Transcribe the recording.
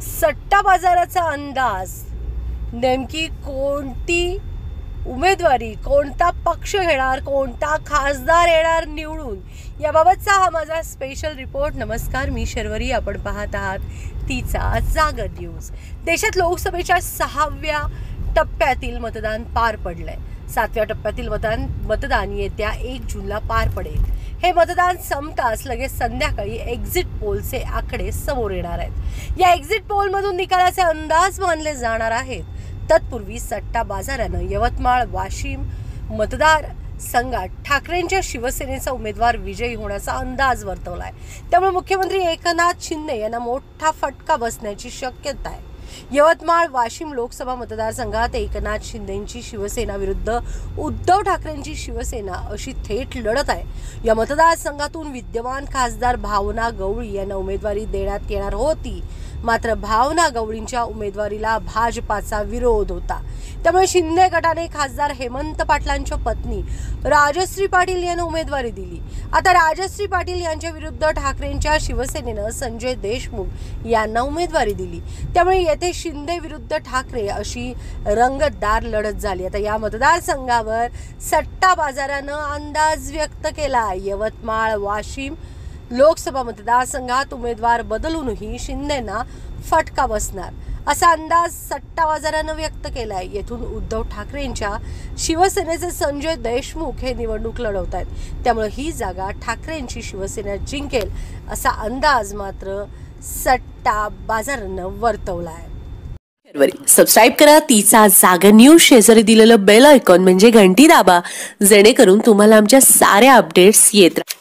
सट्टा बाजाराचा अंदाज, नेमकी कोणती उमेदवारी, कोणता पक्ष घेणार, कोणता खासदार येणार निवडून, याबाबतचा हा माझा स्पेशल रिपोर्ट. नमस्कार, मी शर्वरी. आपण पाहत आहात तिचा जागर न्यूज. देशात लोकसभेच्या 6व्या टप्प्यातील मतदान पार पडलंय. 7व्या टप्प्यातील मतदान येत्या 1 जूनला पार पडेल. हे मतदान संपताच लगेच संध्याकाळी एक्झिट पोलचे आकडे समोर येणार आहेत. या एक्झिट पोलमधून निकालाचे अंदाज मानले जाणार आहेत. तत्पूर्वी सट्टा बाजारानं यवतमाळ वाशिम मतदार संघात ठाकरेंच्या शिवसेनेचा उमेदवार विजयी होण्याचा अंदाज वर्तवलाय. त्यामुळे मुख्यमंत्री एकनाथ शिंदे यांना मोठा फटका बसण्याची शक्यता आहे. यवतमाळ वाशिम लोकसभा मतदारसंघात एकनाथ शिंदेंची शिवसेना विरुद्ध उद्धव ठाकरेंची शिवसेना अशी थेट लढत आहे. या मतदारसंघातून विद्यमान खासदार भावना गवळी यांना उमेदवारी देण्यात येणार होती, मात्र भावना गवळींच्या उमेदवारीला भाजपाचा विरोध होता. त्यामुळे शिंदे गटाने खासदार हेमंत पाटलांच्या पत्नी राजश्री पाटील यांना उमेदवारी दिली. आता राजश्री पाटील यांच्या विरुद्ध ठाकरेंच्या शिवसेनेनं संजय देशमुख यांना उमेदवारी दिली. त्यामुळे येथे शिंदे विरुद्ध ठाकरे अशी रंगतदार लढत झाली. आता या मतदारसंघावर सट्टा बाजारानं अंदाज व्यक्त केला. यवतमाळ वाशिम लोकसभा मतदारसंघात उमेदवार बदलूनही शिंदेंना फटका बसणार असा अंदाज सट्टा बाजारानं व्यक्त केलाय. येथून उद्धव ठाकरेंच्या शिवसेनेचे संजय देशमुख हे निवडणूक लढवत आहेत. त्यामुळे ही जागा ठाकरेंची शिवसेना जिंकेल असा अंदाज मात्र सट्टा बाजारानं वर्तवलाय. सबस्क्राईब करा तिचा जागर न्यूज. शेजारी दिलेलं बेल आयकॉन म्हणजे घंटी दाबा, जेणेकरून तुम्हाला आमच्या साऱ्या अपडेट्स येत राहतील.